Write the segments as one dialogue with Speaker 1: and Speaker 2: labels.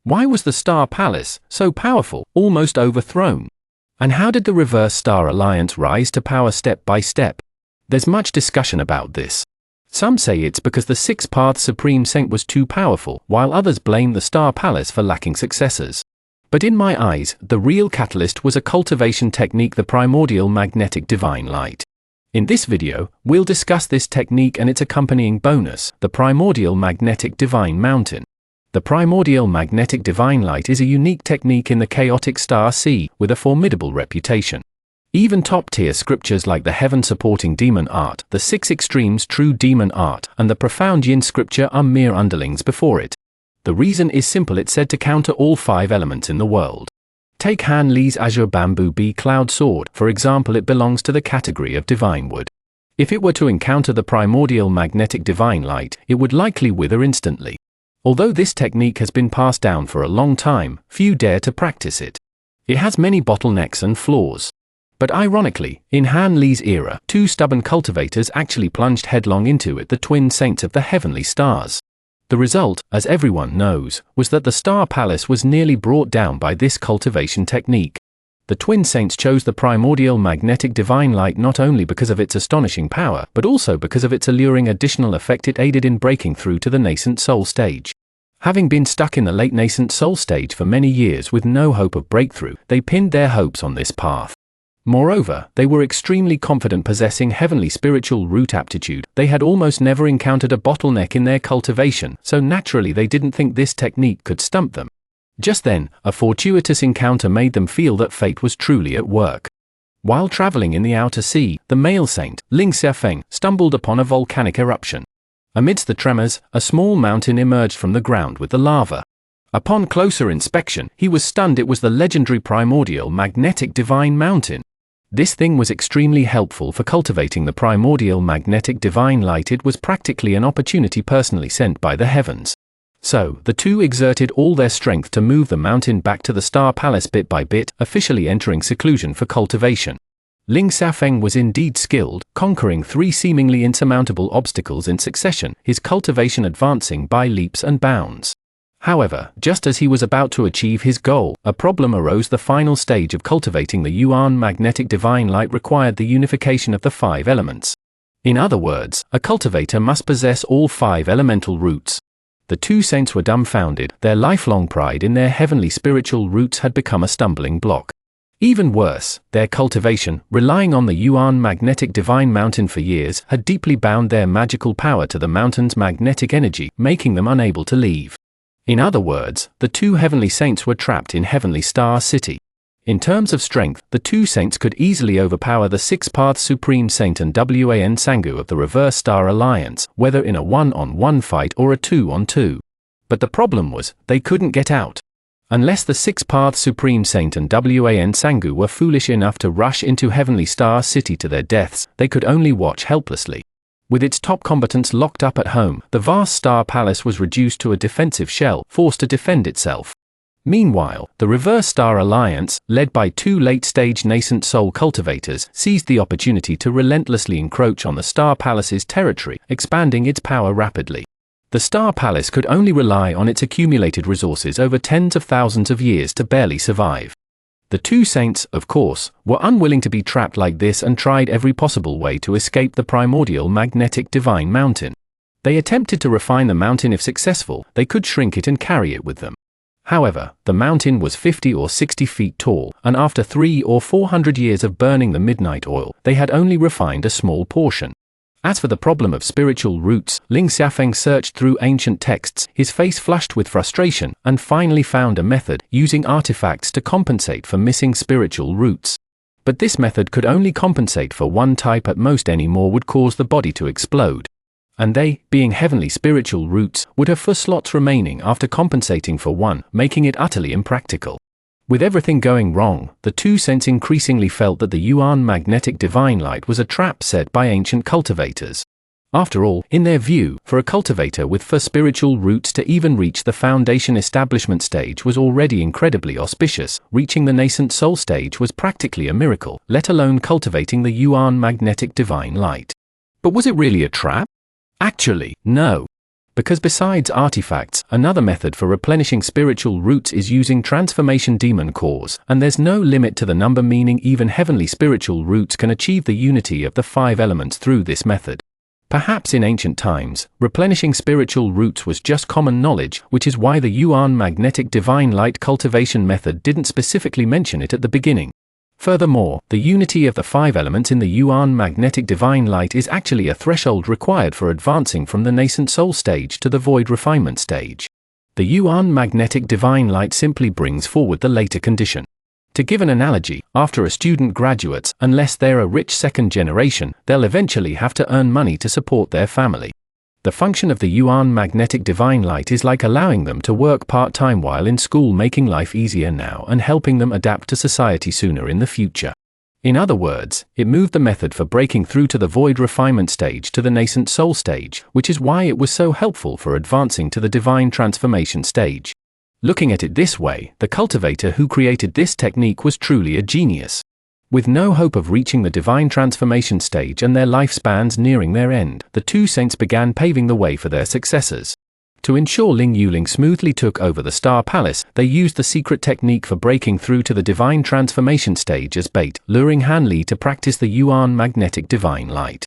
Speaker 1: Why was the Star Palace so powerful, almost overthrown? And how did the Reverse Star Alliance rise to power step by step? There's much discussion about this. Some say it's because the Six-Path Supreme Saint was too powerful, while others blame the Star Palace for lacking successors. But in my eyes, the real catalyst was a cultivation technique, the primordial magnetic divine light. In this video, we'll discuss this technique and its accompanying bonus, the primordial magnetic divine mountain. The primordial magnetic divine light is a unique technique in the chaotic star sea, with a formidable reputation. Even top-tier scriptures like the heaven-supporting demon art, the Six Extremes true demon art, and the profound yin scripture are mere underlings before it. The reason is simple: it's said to counter all 5 elements in the world. Take Han Li's Azure Bamboo Bee Cloud Sword, for example. It belongs to the category of divine wood. If it were to encounter the primordial magnetic divine light, it would likely wither instantly. Although this technique has been passed down for a long time, few dare to practice it. It has many bottlenecks and flaws. But ironically, in Han Li's era, 2 stubborn cultivators actually plunged headlong into it, the twin saints of the heavenly stars. The result, as everyone knows, was that the Star Palace was nearly brought down by this cultivation technique. The twin saints chose the primordial magnetic divine light not only because of its astonishing power, but also because of its alluring additional effect. It aided in breaking through to the nascent soul stage. Having been stuck in the late nascent soul stage for many years with no hope of breakthrough, they pinned their hopes on this path. Moreover, they were extremely confident, possessing heavenly spiritual root aptitude. They had almost never encountered a bottleneck in their cultivation, so naturally they didn't think this technique could stump them. Just then, a fortuitous encounter made them feel that fate was truly at work. While traveling in the outer sea, the male saint, Ling Xiafeng, stumbled upon a volcanic eruption. Amidst the tremors, a small mountain emerged from the ground with the lava. Upon closer inspection, he was stunned. It was the legendary primordial magnetic divine mountain. This thing was extremely helpful for cultivating the primordial magnetic divine light. It was practically an opportunity personally sent by the heavens. So, the two exerted all their strength to move the mountain back to the Star Palace bit by bit, officially entering seclusion for cultivation. Ling Xiafeng was indeed skilled, conquering 3 seemingly insurmountable obstacles in succession, his cultivation advancing by leaps and bounds. However, just as he was about to achieve his goal, a problem arose. The final stage of cultivating the Yuan magnetic divine light required the unification of the 5 elements. In other words, a cultivator must possess all 5 elemental roots. The 2 saints were dumbfounded. Their lifelong pride in their heavenly spiritual roots had become a stumbling block. Even worse, their cultivation, relying on the Yuan magnetic divine mountain for years, had deeply bound their magical power to the mountain's magnetic energy, making them unable to leave. In other words, the 2 heavenly saints were trapped in Heavenly Star City. In terms of strength, the 2 saints could easily overpower the Six-Path Supreme Saint and Wan Sangu of the Reverse Star Alliance, whether in a 1-on-1 fight or a 2-on-2. But the problem was, they couldn't get out. Unless the Six-Path Supreme Saint and Wan Sangu were foolish enough to rush into Heavenly Star City to their deaths, they could only watch helplessly. With its top combatants locked up at home, the vast Star Palace was reduced to a defensive shell, forced to defend itself. Meanwhile, the Reverse Star Alliance, led by 2 late-stage nascent soul cultivators, seized the opportunity to relentlessly encroach on the Star Palace's territory, expanding its power rapidly. The Star Palace could only rely on its accumulated resources over tens of thousands of years to barely survive. The 2 saints, of course, were unwilling to be trapped like this and tried every possible way to escape the primordial magnetic divine mountain. They attempted to refine the mountain. If successful, they could shrink it and carry it with them. However, the mountain was 50 or 60 feet tall, and after 300 or 400 years of burning the midnight oil, they had only refined a small portion. As for the problem of spiritual roots, Ling Xiafeng searched through ancient texts, his face flushed with frustration, and finally found a method, using artifacts to compensate for missing spiritual roots. But this method could only compensate for 1 type at most. Any more would cause the body to explode. And they, being heavenly spiritual roots, would have 4 slots remaining after compensating for 1, making it utterly impractical. With everything going wrong, the 2 saints increasingly felt that the Yuan magnetic divine light was a trap set by ancient cultivators. After all, in their view, for a cultivator with 4 spiritual roots to even reach the foundation establishment stage was already incredibly auspicious. Reaching the nascent soul stage was practically a miracle, let alone cultivating the Yuan magnetic divine light. But was it really a trap? Actually, no. Because besides artifacts, another method for replenishing spiritual roots is using transformation demon cores, and there's no limit to the number, meaning even heavenly spiritual roots can achieve the unity of the 5 elements through this method. Perhaps in ancient times, replenishing spiritual roots was just common knowledge, which is why the Yuan magnetic divine light cultivation method didn't specifically mention it at the beginning. Furthermore, the unity of the 5 elements in the Yuan magnetic divine light is actually a threshold required for advancing from the nascent soul stage to the void refinement stage. The Yuan magnetic divine light simply brings forward the later condition. To give an analogy, after a student graduates, unless they're a rich second generation, they'll eventually have to earn money to support their family. The function of the Yuan magnetic divine light is like allowing them to work part-time while in school, making life easier now and helping them adapt to society sooner in the future. In other words, it moved the method for breaking through to the void refinement stage to the nascent soul stage, which is why it was so helpful for advancing to the divine transformation stage. Looking at it this way, the cultivator who created this technique was truly a genius. With no hope of reaching the divine transformation stage and their lifespans nearing their end, the 2 saints began paving the way for their successors. To ensure Ling Yuling smoothly took over the Star Palace, they used the secret technique for breaking through to the divine transformation stage as bait, luring Han Li to practice the Yuan magnetic divine light.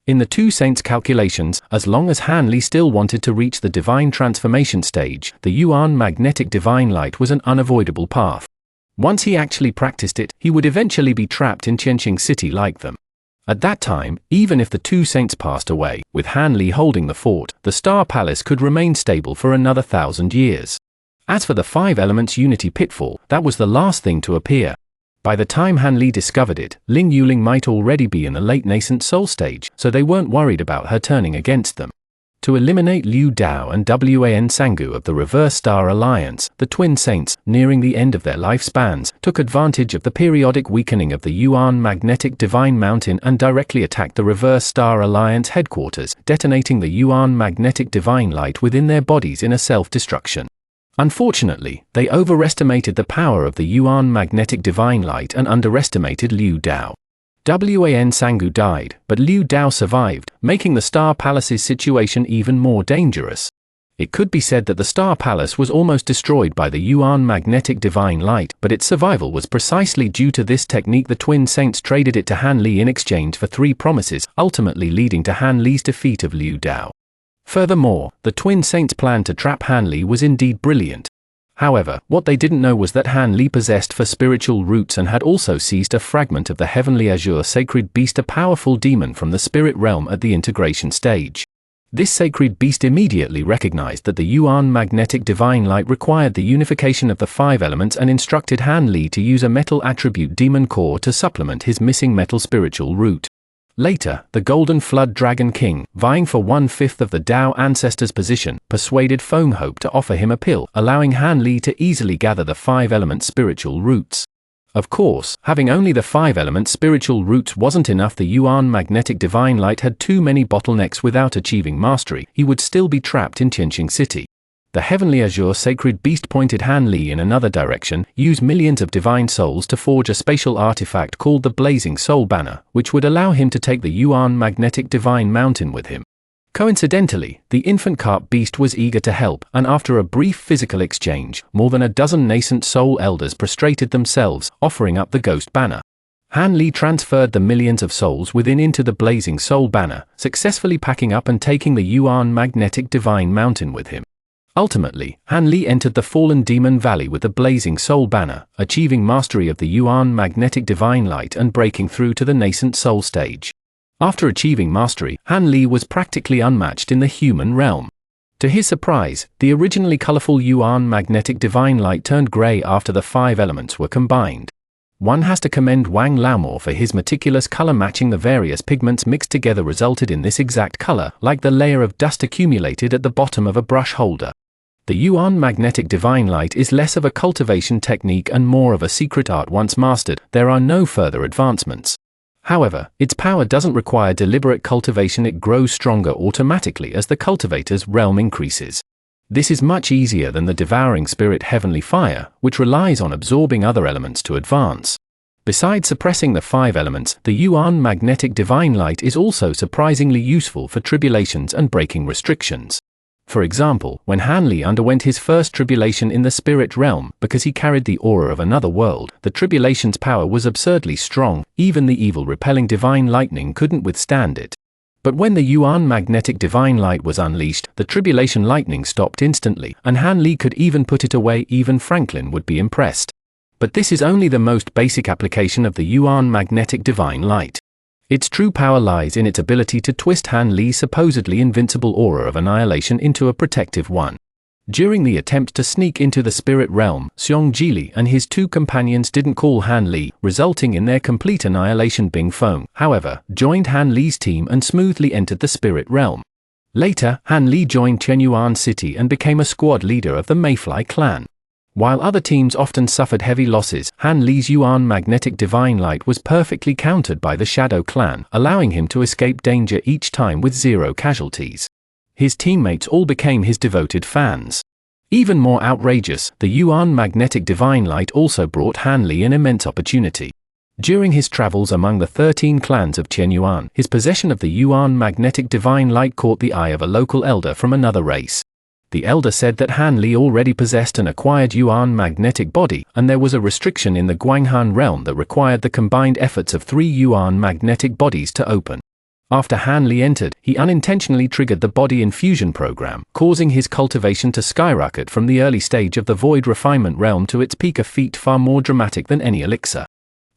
Speaker 1: In the 2 saints' calculations, as long as Han Li still wanted to reach the divine transformation stage, the Yuan magnetic divine light was an unavoidable path. Once he actually practiced it, he would eventually be trapped in Xinggong City like them. At that time, even if the 2 saints passed away, with Han Li holding the fort, the Star Palace could remain stable for another 1,000 years. As for the 5 elements unity pitfall, that was the last thing to appear. By the time Han Li discovered it, Ling Yuling might already be in the late nascent soul stage, so they weren't worried about her turning against them. To eliminate Liu Dao and Wan Sangu of the Reverse Star Alliance, the twin saints, nearing the end of their lifespans, took advantage of the periodic weakening of the Yuan magnetic divine mountain and directly attacked the Reverse Star Alliance headquarters, detonating the Yuan magnetic divine light within their bodies in a self-destruction. Unfortunately, they overestimated the power of the Yuan magnetic divine light and underestimated Liu Dao. Wan Sangu died, but Liu Dao survived, making the Star Palace's situation even more dangerous. It could be said that the Star Palace was almost destroyed by the Yuan magnetic divine light, but its survival was precisely due to this technique. The twin saints traded it to Han Li in exchange for 3 promises, ultimately leading to Han Li's defeat of Liu Dao. Furthermore, the twin saints' plan to trap Han Li was indeed brilliant. However, what they didn't know was that Han Li possessed 4 spiritual roots and had also seized a fragment of the heavenly azure sacred beast, a powerful demon from the spirit realm at the integration stage. This sacred beast immediately recognized that the Yuan magnetic divine light required the unification of the 5 elements and instructed Han Li to use a metal attribute demon core to supplement his missing metal spiritual root. Later, the Golden Flood Dragon King, vying for 1/5 of the Dao ancestor's position, persuaded Feng Hope to offer him a pill, allowing Han Li to easily gather the 5 element spiritual roots. Of course, having only the 5 element spiritual roots wasn't enough. The Yuan magnetic divine light had too many bottlenecks. Without achieving mastery, he would still be trapped in Xinggong City. The heavenly azure sacred beast pointed Han Li in another direction, used millions of divine souls to forge a spatial artifact called the Blazing Soul Banner, which would allow him to take the Yuan magnetic divine mountain with him. Coincidentally, the infant carp beast was eager to help, and after a brief physical exchange, more than a dozen nascent soul elders prostrated themselves, offering up the ghost banner. Han Li transferred the millions of souls within into the Blazing Soul Banner, successfully packing up and taking the Yuan magnetic divine mountain with him. Ultimately, Han Li entered the Fallen Demon Valley with the Blazing Soul Banner, achieving mastery of the Yuan magnetic divine light and breaking through to the nascent soul stage. After achieving mastery, Han Li was practically unmatched in the human realm. To his surprise, the originally colorful Yuan magnetic divine light turned gray after the 5 elements were combined. One has to commend Wang Laomor for his meticulous color matching. The various pigments mixed together resulted in this exact color, like the layer of dust accumulated at the bottom of a brush holder. The Yuan magnetic divine light is less of a cultivation technique and more of a secret art. Once mastered, there are no further advancements. However, its power doesn't require deliberate cultivation. It grows stronger automatically as the cultivator's realm increases. This is much easier than the devouring spirit heavenly fire, which relies on absorbing other elements to advance. Besides suppressing the 5 elements, the Yuan magnetic divine light is also surprisingly useful for tribulations and breaking restrictions. For example, when Han Li underwent his first tribulation in the spirit realm because he carried the aura of another world, the tribulation's power was absurdly strong, even the evil repelling divine lightning couldn't withstand it. But when the Yuan magnetic divine light was unleashed, the tribulation lightning stopped instantly, and Han Li could even put it away. Even Franklin would be impressed. But this is only the most basic application of the Yuan magnetic divine light. Its true power lies in its ability to twist Han Li's supposedly invincible aura of annihilation into a protective one. During the attempt to sneak into the spirit realm, Xiong Jili and his two companions didn't call Han Li, resulting in their complete annihilation. Bing Feng, however, joined Han Li's team and smoothly entered the spirit realm. Later, Han Li joined Chenyuan City and became a squad leader of the Mayfly clan. While other teams often suffered heavy losses, Han Li's Yuan magnetic divine light was perfectly countered by the Shadow clan, allowing him to escape danger each time with 0 casualties. His teammates all became his devoted fans. Even more outrageous, the Yuan magnetic divine light also brought Han Li an immense opportunity. During his travels among the 13 clans of Chenyuan, his possession of the Yuan magnetic divine light caught the eye of a local elder from another race. The elder said that Han Li already possessed an acquired Yuan magnetic body, and there was a restriction in the Guanghan realm that required the combined efforts of 3 Yuan magnetic bodies to open. After Han Li entered, he unintentionally triggered the body infusion program, causing his cultivation to skyrocket from the early stage of the void refinement realm to its peak, a feat far more dramatic than any elixir.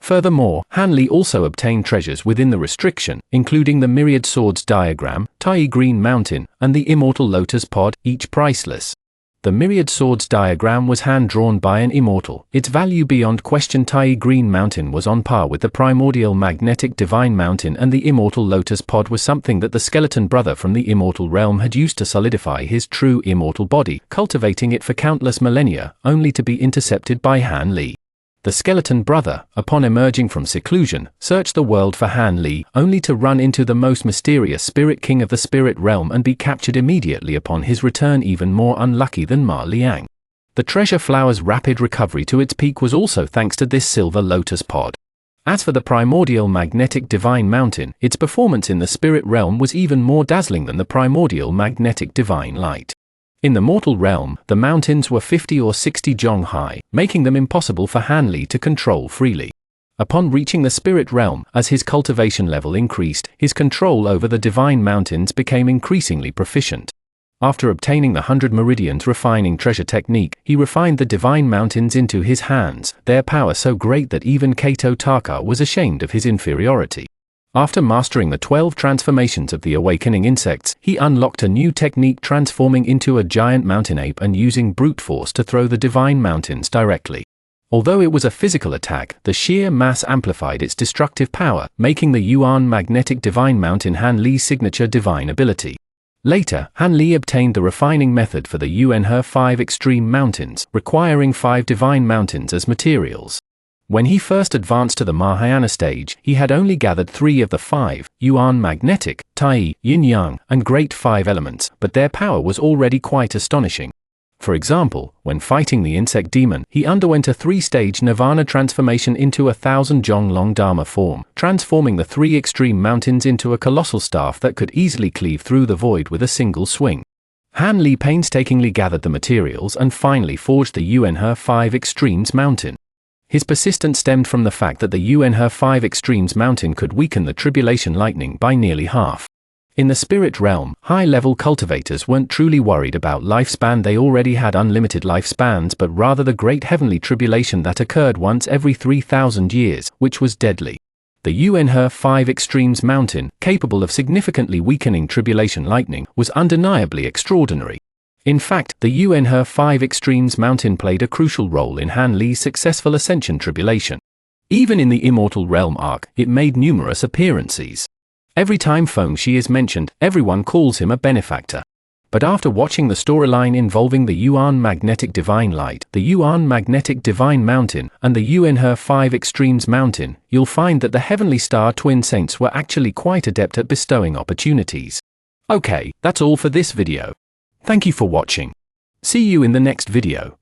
Speaker 1: Furthermore, Han Li also obtained treasures within the restriction, including the Myriad Swords diagram, Tai Green Mountain, and the Immortal Lotus Pod, each priceless. The Myriad Swords diagram was hand-drawn by an immortal. Its value beyond question. Tai Green Mountain was on par with the Primordial Magnetic Divine Mountain, and the Immortal Lotus Pod was something that the Skeleton Brother from the Immortal Realm had used to solidify his true immortal body, cultivating it for countless millennia, only to be intercepted by Han Li. The Skeleton Brother, upon emerging from seclusion, searched the world for Han Li, only to run into the most mysterious Spirit King of the Spirit Realm and be captured immediately upon his return, even more unlucky than Ma Liang. The Treasure Flower's rapid recovery to its peak was also thanks to this Silver Lotus Pod. As for the Primordial Magnetic Divine Mountain, its performance in the Spirit Realm was even more dazzling than the Primordial Magnetic Divine Light. In the mortal realm, the mountains were 50 or 60 zhong high, making them impossible for Han Li to control freely. Upon reaching the spirit realm, as his cultivation level increased, his control over the divine mountains became increasingly proficient. After obtaining the 100 Meridians refining treasure technique, he refined the divine mountains into his hands, their power so great that even Kato Taka was ashamed of his inferiority. After mastering the 12 transformations of the awakening insects, he unlocked a new technique, transforming into a giant mountain ape and using brute force to throw the divine mountains directly. Although it was a physical attack, the sheer mass amplified its destructive power, making the Yuan magnetic divine mountain Han Li's signature divine ability. Later, Han Li obtained the refining method for the Yuanhe 5 extreme mountains, requiring 5 divine mountains as materials. When he first advanced to the Mahayana stage, he had only gathered 3 of the 5, Yuan magnetic, Tai, Yin-Yang, and Great 5 elements, but their power was already quite astonishing. For example, when fighting the insect demon, he underwent a 3-stage Nirvana transformation into a 1,000 zhong long Dharma form, transforming the 3 extreme mountains into a colossal staff that could easily cleave through the void with a single swing. Han Li painstakingly gathered the materials and finally forged the Yuanhe 5 extremes mountain. His persistence stemmed from the fact that the Yuanhe 5 extremes mountain could weaken the tribulation lightning by nearly half. In the spirit realm, high-level cultivators weren't truly worried about lifespan. They already had unlimited lifespans, but rather the great heavenly tribulation that occurred once every 3,000 years, which was deadly. The Yuanhe 5 extremes mountain, capable of significantly weakening tribulation lightning, was undeniably extraordinary. In fact, the Yuanhe 5 extremes mountain played a crucial role in Han Li's successful ascension tribulation. Even in the Immortal Realm arc, it made numerous appearances. Every time Feng Shi is mentioned, everyone calls him a benefactor. But after watching the storyline involving the Yuan magnetic divine light, the Yuan magnetic divine mountain, and the Yuanhe 5 extremes mountain, you'll find that the heavenly star twin saints were actually quite adept at bestowing opportunities. Okay, that's all for this video. Thank you for watching. See you in the next video.